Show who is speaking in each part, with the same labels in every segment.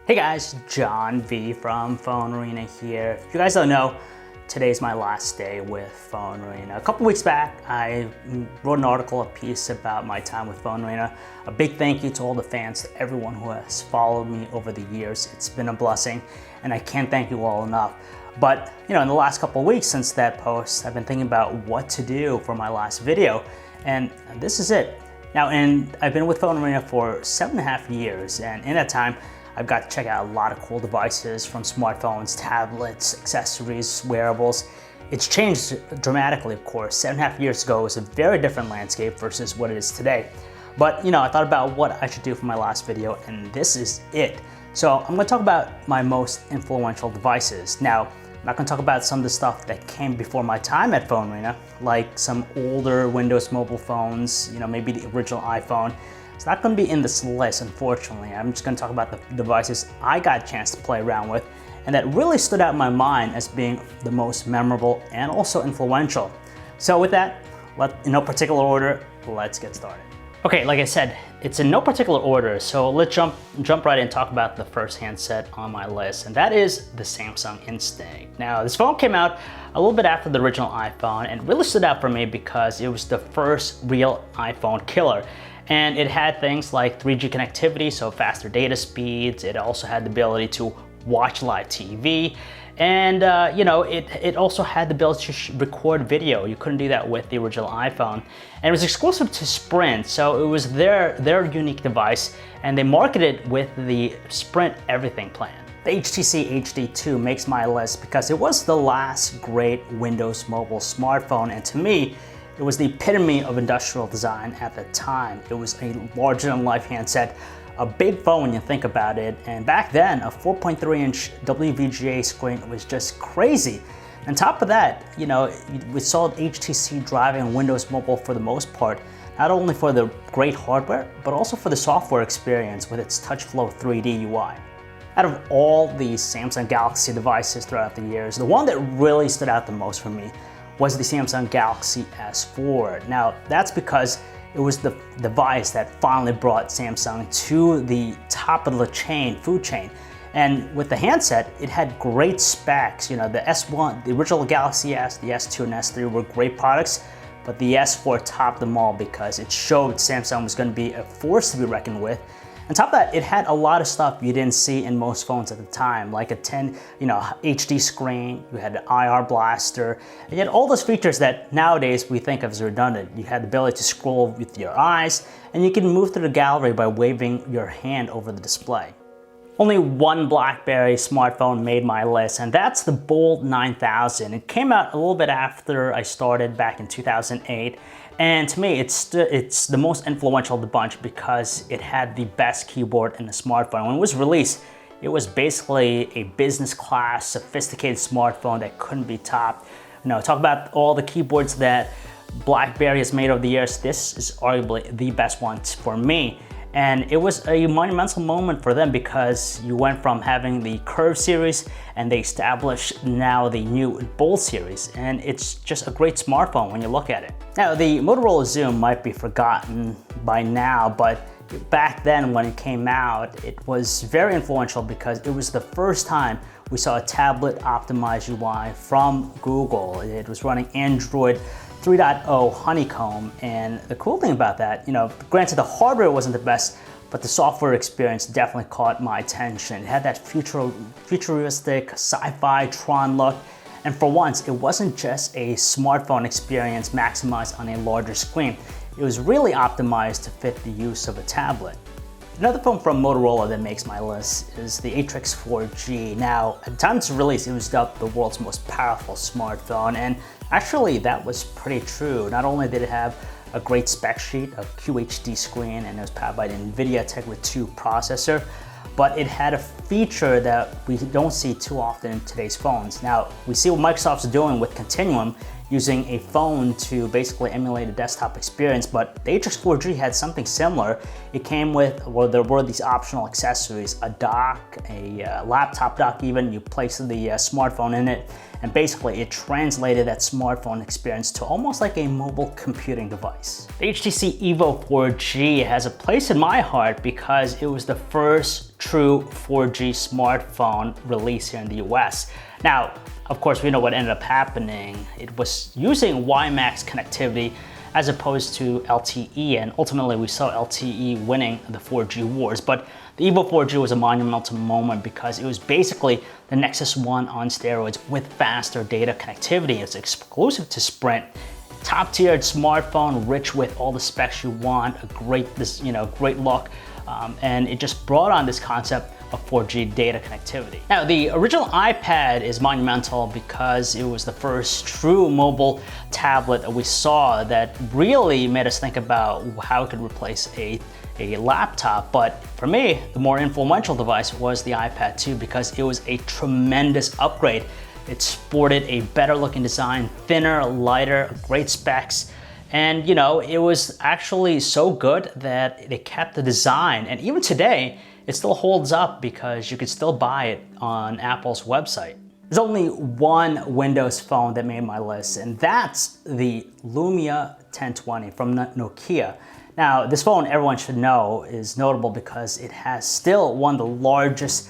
Speaker 1: Hey guys, John V from PhoneArena here. If you guys don't know, today's my last day with PhoneArena. A couple weeks back, I wrote an article, a piece about my time with PhoneArena. A big thank you to all the fans, to everyone who has followed me over the years. It's been a blessing, and I can't thank you all enough. But in the last couple of weeks since that post, I've been thinking about what to do for my last video, and this is it. Now, I've been with PhoneArena for 7.5 years, and in that time, I've got to check out a lot of cool devices, from smartphones, tablets, accessories, wearables. It's changed dramatically, of course. 7.5 years ago, it was a very different landscape versus what it is today. But I thought about what I should do for my last video, and this is it. So I'm gonna talk about my most influential devices. Now, I'm not gonna talk about some of the stuff that came before my time at PhoneArena, like some older Windows mobile phones, maybe the original iPhone. It's not going to be in this list, unfortunately. I'm just going to talk about the devices I got a chance to play around with and that really stood out in my mind as being the most memorable and also influential. So with that, in no particular order, let's get started. Okay, like I said, it's in no particular order, so let's jump right in and talk about the first handset on my list, and that is the Samsung Instinct. Now, this phone came out a little bit after the original iPhone and really stood out for me because it was the first real iPhone killer. And it had things like 3G connectivity, so faster data speeds. It also had the ability to watch live TV. And it also had the ability to record video. You couldn't do that with the original iPhone. And it was exclusive to Sprint, so it was their unique device, and they marketed it with the Sprint Everything plan. The HTC HD2 makes my list because it was the last great Windows mobile smartphone, and to me, it was the epitome of industrial design at the time. It was a larger-than-life handset, a big phone when you think about it, and back then, a 4.3-inch WVGA screen was just crazy. On top of that, we saw HTC driving Windows Mobile for the most part, not only for the great hardware, but also for the software experience with its TouchFlow 3D UI. Out of all the Samsung Galaxy devices throughout the years, the one that really stood out the most for me was the Samsung Galaxy S4. Now, that's because it was the device that finally brought Samsung to the top of the food chain. And with the handset, it had great specs. The S1, the original Galaxy S, the S2 and S3 were great products, but the S4 topped them all because it showed Samsung was going to be a force to be reckoned with. On top of that, it had a lot of stuff you didn't see in most phones at the time, like a HD screen, you had an IR blaster, and you had all those features that nowadays we think of as redundant. You had the ability to scroll with your eyes, and you can move through the gallery by waving your hand over the display. Only one Blackberry smartphone made my list, and that's the Bold 9000. It came out a little bit after I started back in 2008. And to me, it's the most influential of the bunch because it had the best keyboard in the smartphone. When it was released, it was basically a business class, sophisticated smartphone that couldn't be topped. Talk about all the keyboards that Blackberry has made over the years. This is arguably the best one for me. And it was a monumental moment for them because you went from having the Curve series and they established now the new Bold series. And it's just a great smartphone when you look at it. Now, the Motorola Zoom might be forgotten by now, but back then when it came out, it was very influential because it was the first time we saw a tablet optimized UI from Google. It was running Android 3.0 Honeycomb, and the cool thing about that, granted the hardware wasn't the best, but the software experience definitely caught my attention. It had that futuristic sci-fi Tron look, and for once, it wasn't just a smartphone experience maximized on a larger screen. It was really optimized to fit the use of a tablet. Another phone from Motorola that makes my list is the Atrix 4G. Now, at the time of its release, it was dubbed the world's most powerful smartphone, and actually that was pretty true. Not only did it have a great spec sheet, a QHD screen, and it was powered by the NVIDIA Tegra 2 processor, but it had a feature that we don't see too often in today's phones. Now, we see what Microsoft's doing with Continuum. using a phone to basically emulate a desktop experience, but the Atrix 4G had something similar. It came with, well, there were these optional accessories, a dock, a laptop dock even. You place the smartphone in it, and basically it translated that smartphone experience to almost like a mobile computing device. The HTC Evo 4G has a place in my heart because it was the first true 4G smartphone released here in the US. Now, of course, we know what ended up happening. It was using WiMAX connectivity as opposed to LTE, and ultimately we saw LTE winning the 4G wars. But the Evo 4G was a monumental moment because it was basically the Nexus 1 on steroids with faster data connectivity. It's exclusive to Sprint. Top-tiered smartphone, rich with all the specs you want, a great look, and it just brought on this concept of 4G data connectivity. Now, the original iPad is monumental because it was the first true mobile tablet that we saw that really made us think about how it could replace a laptop. But for me, the more influential device was the iPad 2 because it was a tremendous upgrade. It sported a better looking design, thinner, lighter, great specs. And it was actually so good that they kept the design. And even today, it still holds up because you could still buy it on Apple's website. There's only one Windows phone that made my list, and that's the Lumia 1020 from Nokia. Now, this phone, everyone should know, is notable because it has still one of the largest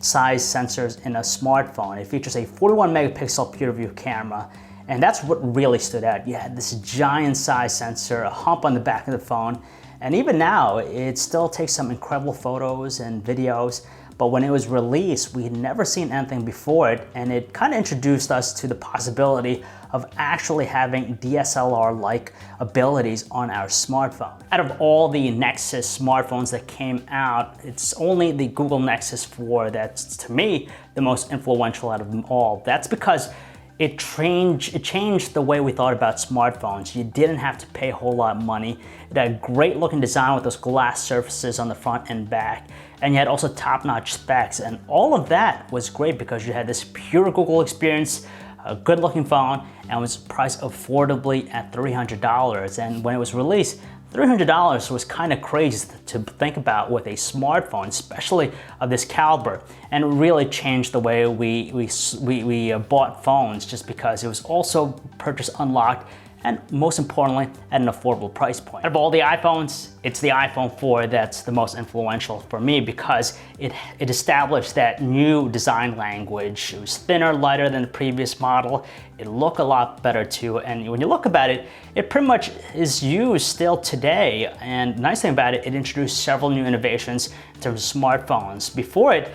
Speaker 1: size sensors in a smartphone. It features a 41 megapixel pure view camera, and that's what really stood out. You had this giant size sensor, a hump on the back of the phone, and even now, it still takes some incredible photos and videos, but when it was released, we had never seen anything before it, and it kind of introduced us to the possibility of actually having DSLR-like abilities on our smartphone. Out of all the Nexus smartphones that came out, it's only the Google Nexus 4 that's, to me, the most influential out of them all. That's because it changed the way we thought about smartphones. You didn't have to pay a whole lot of money. It had a great looking design with those glass surfaces on the front and back. And you had also top-notch specs. And all of that was great because you had this pure Google experience, a good looking phone, and was priced affordably at $300. And when it was released, $300 was kind of crazy to think about with a smartphone, especially of this caliber, and it really changed the way we bought phones just because it was also purchase unlocked and most importantly, at an affordable price point. Out of all the iPhones, it's the iPhone 4 that's the most influential for me because it established that new design language. It was thinner, lighter than the previous model. It looked a lot better too, and when you look about it, it pretty much is used still today. And the nice thing about it, it introduced several new innovations in terms of smartphones. Before it,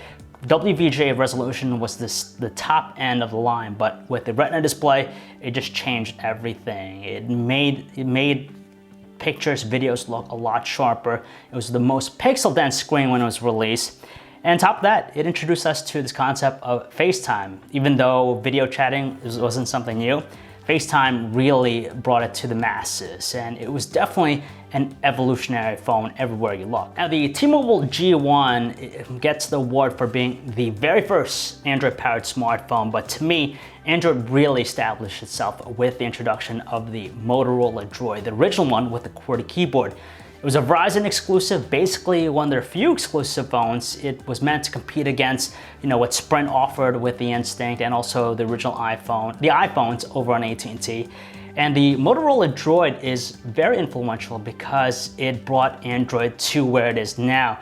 Speaker 1: WVGA resolution was the top end of the line, but with the Retina display, it just changed everything. It made pictures, videos look a lot sharper. It was the most pixel-dense screen when it was released. And on top of that, it introduced us to this concept of FaceTime. Even though video chatting wasn't something new, FaceTime really brought it to the masses, and it was definitely an evolutionary phone everywhere you look. Now, the T-Mobile G1 gets the award for being the very first Android-powered smartphone, but to me, Android really established itself with the introduction of the Motorola Droid, the original one with the QWERTY keyboard. It was a Verizon exclusive, basically one of their few exclusive phones. It was meant to compete against, what Sprint offered with the Instinct and also the original iPhone, the iPhones over on AT&T. And the Motorola Droid is very influential because it brought Android to where it is now.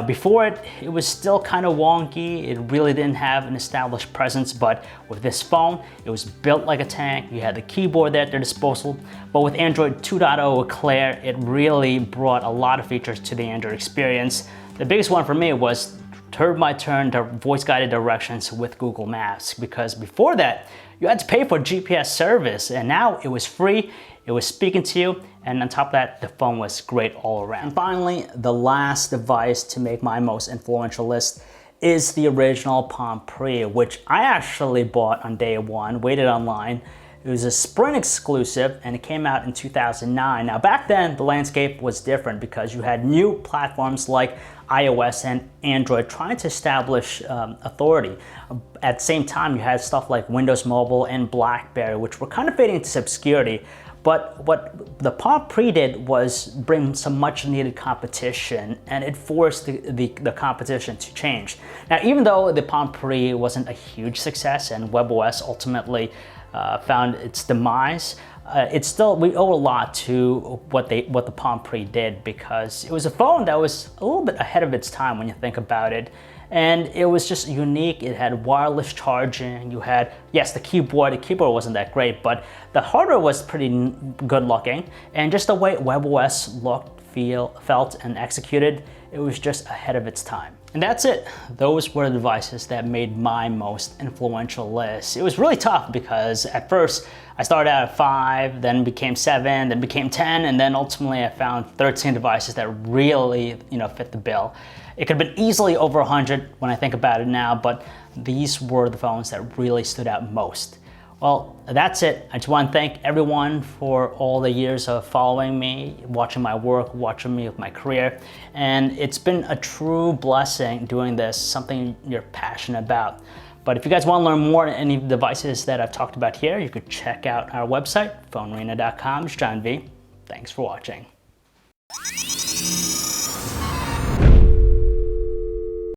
Speaker 1: Before it was still kind of wonky. It really didn't have an established presence, but with this phone, it was built like a tank. You had the keyboard there at their disposal, but with Android 2.0 Eclair, it really brought a lot of features to the Android experience. The biggest one for me was turn-by-turn voice-guided directions with Google Maps, because before that, you had to pay for GPS service, and now it was free. It was speaking to you, and on top of that, the phone was great all around. And finally, the last device to make my most influential list is the original Palm Pre, which I actually bought on day one, waited online, It was a Sprint exclusive and it came out in 2009. Now back then the landscape was different because you had new platforms like iOS and Android trying to establish authority. At the same time, you had stuff like Windows Mobile and Blackberry, which were kind of fading into obscurity. But what the Palm Pre did was bring some much needed competition, and it forced the competition to change. Now, even though the Palm Pre wasn't a huge success and WebOS ultimately found its demise, we owe a lot to what the Palm Pre did, because it was a phone that was a little bit ahead of its time when you think about it. And it was just unique. It had wireless charging. You had, yes, the keyboard wasn't that great, but the hardware was pretty good looking. And just the way WebOS looked, felt, and executed, it was just ahead of its time. And that's it. Those were the devices that made my most influential list. It was really tough because at first I started out at 5, then became 7, then became 10, and then ultimately I found 13 devices that really, fit the bill. It could have been easily over 100 when I think about it now, but these were the phones that really stood out most. Well, that's it. I just want to thank everyone for all the years of following me, watching my work, watching me with my career. And it's been a true blessing doing this, something you're passionate about. But if you guys want to learn more on any of the devices that I've talked about here, you could check out our website, PhoneArena.com. It's John V. Thanks for watching.